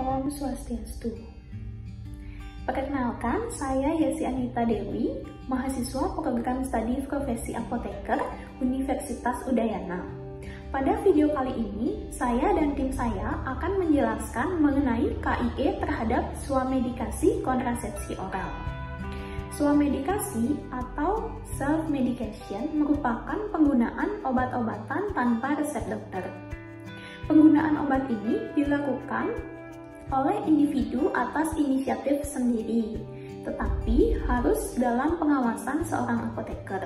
Om Swastiastu. Perkenalkan, saya Yesi Anita Dewi, mahasiswa program studi profesi apoteker Universitas Udayana. Pada video kali ini, saya dan tim saya akan menjelaskan mengenai KIE terhadap swamedikasi kontrasepsi oral. Swamedikasi atau self-medication merupakan penggunaan obat-obatan tanpa resep dokter. Penggunaan obat ini dilakukan oleh individu atas inisiatif sendiri, tetapi harus dalam pengawasan seorang apoteker.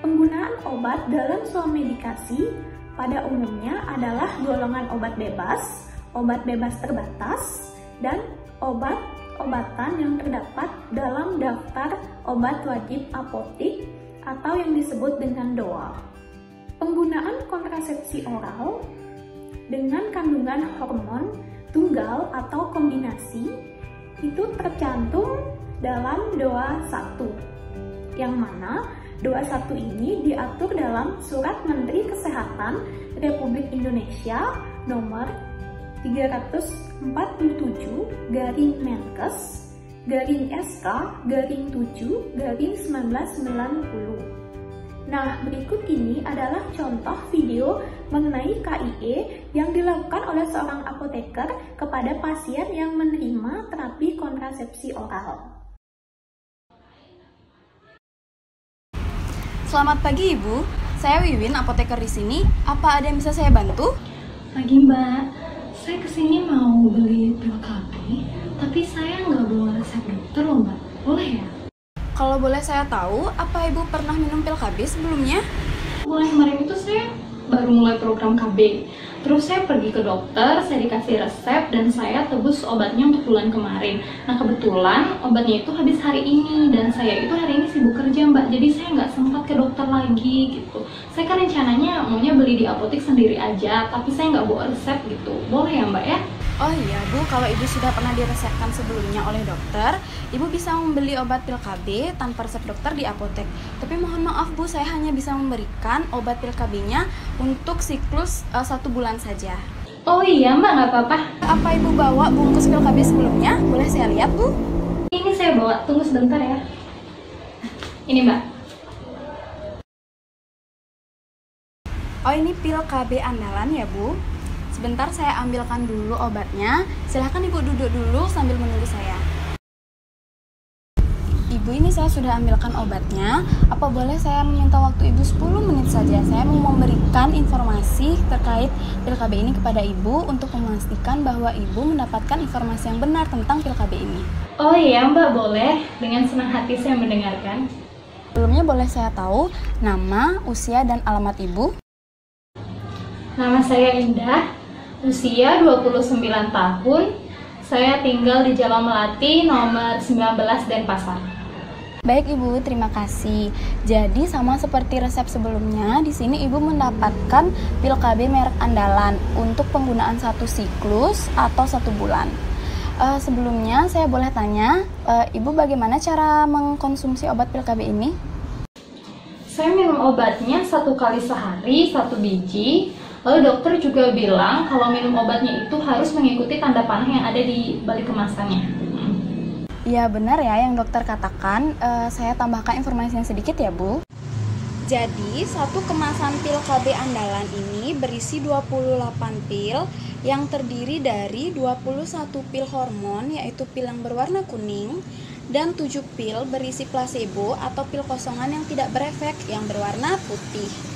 Penggunaan obat dalam swamedikasi pada umumnya adalah golongan obat bebas terbatas, dan obat-obatan yang terdapat dalam daftar obat wajib apotik atau yang disebut dengan DOA. Penggunaan kontrasepsi oral dengan kandungan hormon tunggal atau kombinasi itu tercantum dalam DOA 1, yang mana DOA 1 ini diatur dalam Surat Menteri Kesehatan Republik Indonesia nomor 304/Menkes/SK/7/1990. Nah, berikut ini adalah contoh video mengenai KIE yang dilakukan oleh seorang apoteker kepada pasien yang menerima terapi kontrasepsi oral. Selamat pagi Ibu, saya Wiwin, apoteker di sini. Apa ada yang bisa saya bantu? Pagi Mbak, saya kesini mau beli pil KB, tapi saya nggak bawa resep dokter loh Mbak, boleh ya? Kalau boleh saya tahu, apa Ibu pernah minum pil KB sebelumnya? Bulan kemarin itu saya baru mulai program KB. Terus saya pergi ke dokter, saya dikasih resep dan saya tebus obatnya untuk bulan kemarin. Nah kebetulan obatnya itu habis hari ini dan saya itu hari ini sibuk kerja Mbak, jadi saya nggak sempat ke dokter lagi gitu. Saya kan rencananya maunya beli di apotek sendiri aja, tapi saya nggak bawa resep gitu. Boleh ya Mbak ya? Oh iya Bu, kalau Ibu sudah pernah diresepkan sebelumnya oleh dokter, Ibu bisa membeli obat pil KB tanpa resep dokter di apotek. Tapi mohon maaf Bu, saya hanya bisa memberikan obat pil KB-nya untuk siklus 1 bulan saja. Oh iya Mbak, nggak apa-apa. Apa Ibu bawa bungkus pil KB sebelumnya? Boleh saya lihat Bu? Ini saya bawa, tunggu sebentar ya. Ini Mbak. Oh ini pil KB andalan ya Bu? Sebentar saya ambilkan dulu obatnya. Silahkan Ibu duduk dulu sambil menunggu saya. Ibu, ini saya sudah ambilkan obatnya. Apa boleh saya meminta waktu Ibu 10 menit saja? Saya mau memberikan informasi terkait pil KB ini kepada Ibu untuk memastikan bahwa Ibu mendapatkan informasi yang benar tentang pil KB ini. Oh iya Mbak, boleh. Dengan senang hati saya mendengarkan. Sebelumnya boleh saya tahu nama, usia, dan alamat Ibu? Nama saya Indah, usia 29 tahun. Saya tinggal di Jalan Melati nomor 19 Denpasar. Baik Ibu, terima kasih. Jadi sama seperti resep sebelumnya, di sini Ibu mendapatkan pil KB merek andalan untuk penggunaan 1 siklus atau 1 bulan. Sebelumnya saya boleh tanya, Ibu bagaimana cara mengkonsumsi obat pil KB ini? Saya minum obatnya 1 kali sehari, 1 biji. Lalu dokter juga bilang kalau minum obatnya itu harus mengikuti tanda panah yang ada di balik kemasannya. Iya benar ya yang dokter katakan. Saya tambahkan informasinya sedikit ya Bu. Jadi satu kemasan pil KB andalan ini berisi 28 pil yang terdiri dari 21 pil hormon yaitu pil yang berwarna kuning dan 7 pil berisi placebo atau pil kosongan yang tidak berefek yang berwarna putih.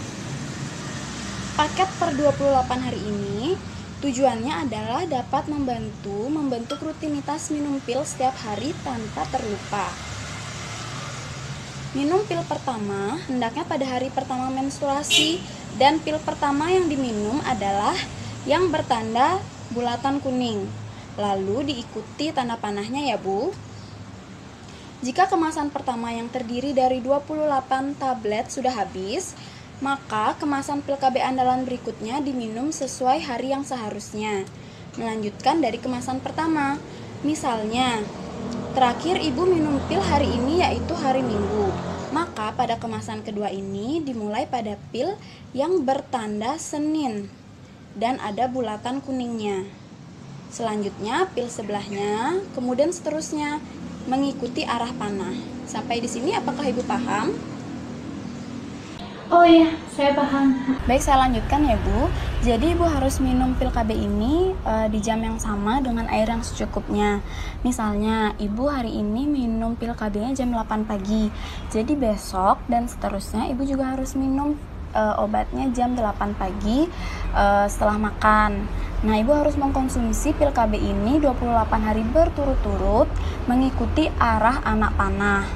Paket per 28 hari ini tujuannya adalah dapat membentuk rutinitas minum pil setiap hari tanpa terlupa. Minum pil pertama hendaknya pada hari pertama menstruasi dan pil pertama yang diminum adalah yang bertanda bulatan kuning. Lalu diikuti tanda panahnya ya Bu. Jika kemasan pertama yang terdiri dari 28 tablet sudah habis, maka kemasan pil KB andalan berikutnya diminum sesuai hari yang seharusnya. Melanjutkan dari kemasan pertama. Misalnya, terakhir Ibu minum pil hari ini yaitu hari Minggu. Maka pada kemasan kedua ini dimulai pada pil yang bertanda Senin dan ada bulatan kuningnya. Selanjutnya pil sebelahnya, kemudian seterusnya mengikuti arah panah. Sampai di sini apakah Ibu paham? Oh iya, saya paham. Baik, saya lanjutkan ya Bu. Jadi Ibu harus minum pil KB ini di jam yang sama dengan air yang secukupnya. Misalnya Ibu hari ini minum pil KB-nya jam 8 pagi. Jadi besok dan seterusnya Ibu juga harus minum obatnya jam 8 pagi setelah makan. Nah, Ibu harus mengkonsumsi pil KB ini 28 hari berturut-turut mengikuti arah anak panah.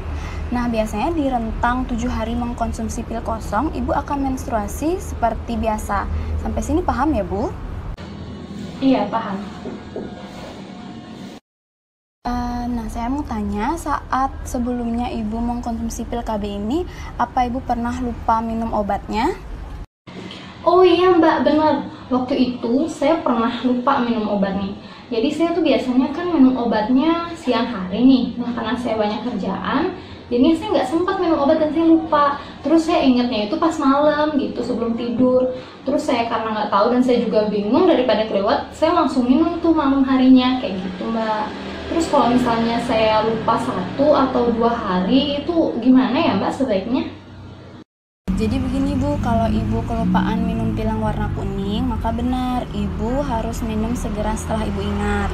Nah, biasanya di rentang 7 hari mengkonsumsi pil kosong, Ibu akan menstruasi seperti biasa. Sampai sini paham ya, Bu? Iya, paham. Nah, saya mau tanya, saat sebelumnya Ibu mengkonsumsi pil KB ini, apa Ibu pernah lupa minum obatnya? Oh iya Mbak, benar. Waktu itu saya pernah lupa minum obat nih. Jadi saya tuh biasanya kan minum obatnya siang hari nih. Nah, karena saya banyak kerjaan, jadi saya nggak sempat minum obat dan saya lupa. Terus saya ingatnya itu pas malam gitu sebelum tidur. Terus saya karena nggak tahu dan saya juga bingung, daripada kelewat, saya langsung minum tuh malam harinya kayak gitu Mbak. Terus kalau misalnya saya lupa 1 atau 2 hari itu gimana ya Mbak sebaiknya? Jadi begini Bu, kalau Ibu kelupaan minum pil yang warna kuning, maka benar Ibu harus minum segera setelah Ibu ingat.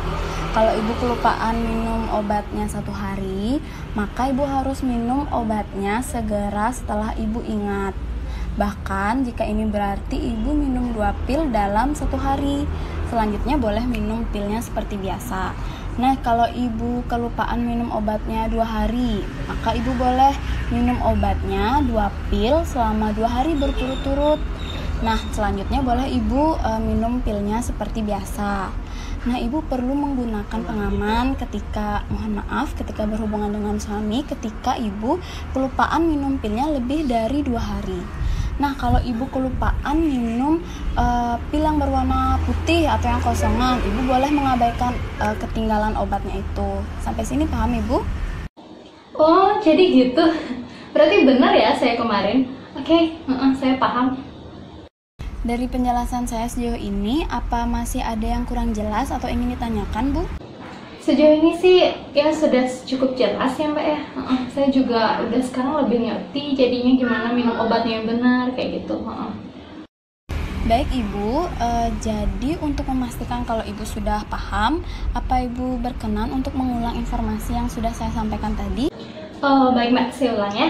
Kalau Ibu kelupaan minum obatnya 1 hari, maka Ibu harus minum obatnya segera setelah Ibu ingat. Bahkan jika ini berarti Ibu minum 2 pil dalam 1 hari. Selanjutnya boleh minum pilnya seperti biasa. Nah, kalau Ibu kelupaan minum obatnya 2 hari, maka Ibu boleh minum obatnya 2 pil selama 2 hari berturut-turut. Nah, selanjutnya boleh Ibu minum pilnya seperti biasa. Nah, Ibu perlu menggunakan pengaman ketika berhubungan dengan suami, ketika Ibu kelupaan minum pilnya lebih dari 2 hari. Nah, kalau Ibu kelupaan minum pil yang berwarna putih atau yang kosongan, Ibu boleh mengabaikan ketinggalan obatnya itu. Sampai sini paham Ibu? Oh, jadi gitu. Berarti benar ya saya kemarin. Oke, saya paham. Dari penjelasan saya sejauh ini, apa masih ada yang kurang jelas atau ingin ditanyakan, Bu? Sejauh ini sih ya sudah cukup jelas ya Mbak ya. Saya juga udah sekarang lebih ngerti jadinya gimana minum obatnya yang benar kayak gitu. Baik Ibu, jadi untuk memastikan kalau Ibu sudah paham, apa Ibu berkenan untuk mengulang informasi yang sudah saya sampaikan tadi? Oh baik Mbak, saya ulang ya.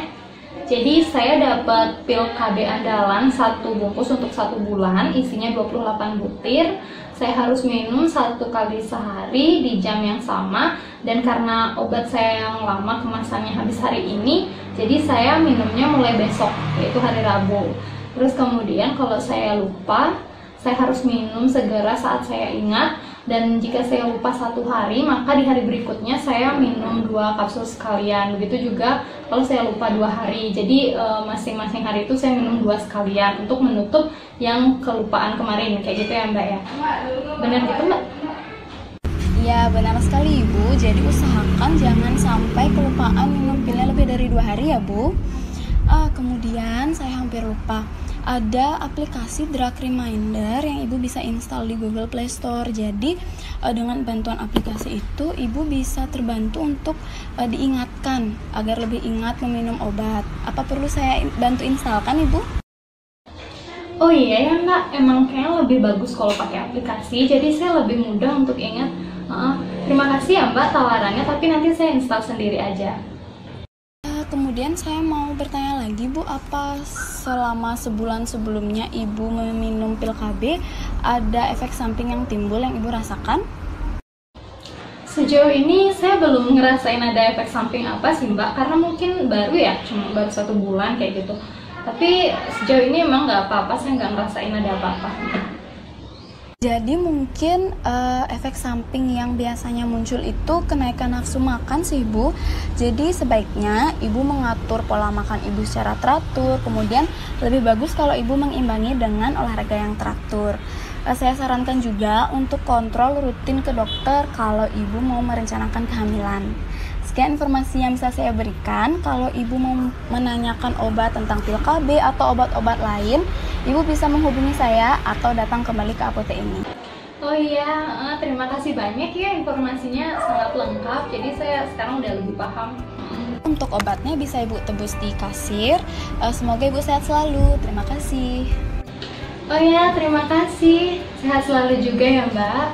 Jadi saya dapat pil KB andalan 1 bungkus untuk 1 bulan, isinya 28 butir. Saya harus minum 1 kali sehari di jam yang sama. Dan karena obat saya yang lama kemasannya habis hari ini, jadi saya minumnya mulai besok, yaitu hari Rabu. Terus kemudian kalau saya lupa, saya harus minum segera saat saya ingat. Dan jika saya lupa 1 hari, maka di hari berikutnya saya minum 2 kapsul sekalian. Begitu juga kalau saya lupa 2 hari. Jadi masing-masing hari itu saya minum 2 sekalian untuk menutup yang kelupaan kemarin. Kayak gitu ya Mbak ya? Benar gitu Mbak? Ya benar sekali Ibu, jadi usahakan jangan sampai kelupaan minum pilnya lebih dari 2 hari ya Bu. Kemudian saya hampir lupa, ada aplikasi Drug Reminder yang Ibu bisa install di Google Play Store. Jadi dengan bantuan aplikasi itu Ibu bisa terbantu untuk diingatkan agar lebih ingat meminum obat. Apa perlu saya bantu instalkan Ibu? Oh iya ya Mbak, emang kayaknya lebih bagus kalau pakai aplikasi, jadi saya lebih mudah untuk ingat. Terima kasih ya Mbak tawarannya, tapi nanti saya install sendiri aja. Kemudian saya mau bertanya lagi Bu, apa selama sebulan sebelumnya Ibu meminum pil KB ada efek samping yang timbul yang Ibu rasakan? Sejauh ini saya belum ngerasain ada efek samping apa sih Mbak, karena mungkin baru ya, cuma baru 1 bulan kayak gitu. Tapi sejauh ini emang nggak apa-apa, saya nggak ngerasain ada apa-apa. Jadi mungkin efek samping yang biasanya muncul itu kenaikan nafsu makan sih Bu. Jadi sebaiknya Ibu mengatur pola makan Ibu secara teratur. Kemudian lebih bagus kalau Ibu mengimbangi dengan olahraga yang teratur. Saya sarankan juga untuk kontrol rutin ke dokter kalau Ibu mau merencanakan kehamilan. Sekian informasi yang bisa saya berikan. Kalau Ibu mau menanyakan obat tentang pil KB atau obat-obat lain, Ibu bisa menghubungi saya atau datang kembali ke apotek ini. Oh iya, terima kasih banyak ya, informasinya sangat lengkap. Jadi saya sekarang udah lebih paham. Untuk obatnya bisa Ibu tebus di kasir. Semoga Ibu sehat selalu. Terima kasih. Oh iya, terima kasih. Sehat selalu juga ya, Mbak.